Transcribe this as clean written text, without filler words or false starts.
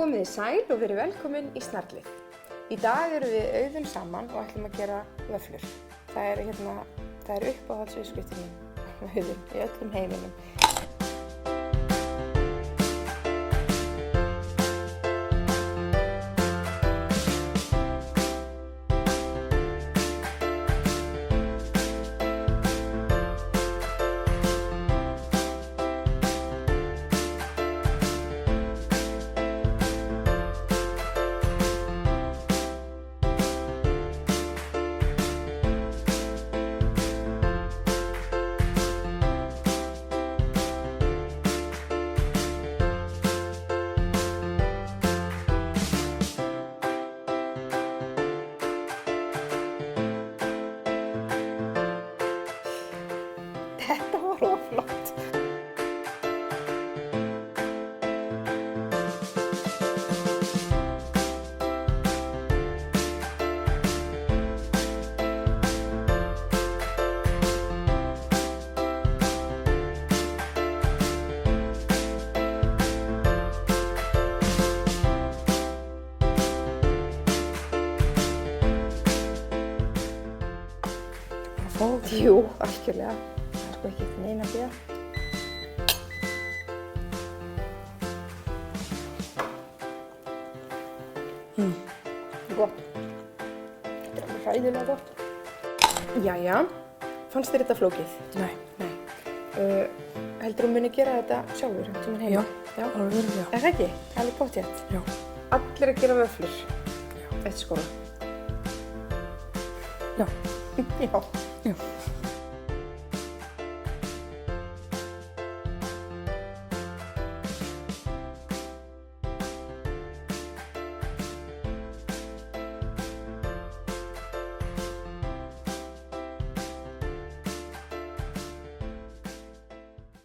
Komið þið sæl og verið velkomin í Snarlið. Í dag erum við Auðun saman og ætlum að gera vöfflur. Það er uppáhaldsviðskiptin mín, Auðun, í öllum heiminum. Þetta var oflott. Jú, algjörlega. Það er ekki eftir neina að bíða. Gott. Þetta er alveg hræðilega gott. Jæja, fannst þér þetta flókið? Nei. Heldur þú muni gera þetta sjálfur, tíminn heima? Já, alveg verið, já. Er það ekki? Alveg pottþétt. Já. Allir að gera vöfflur eftir skóla. Já. Já.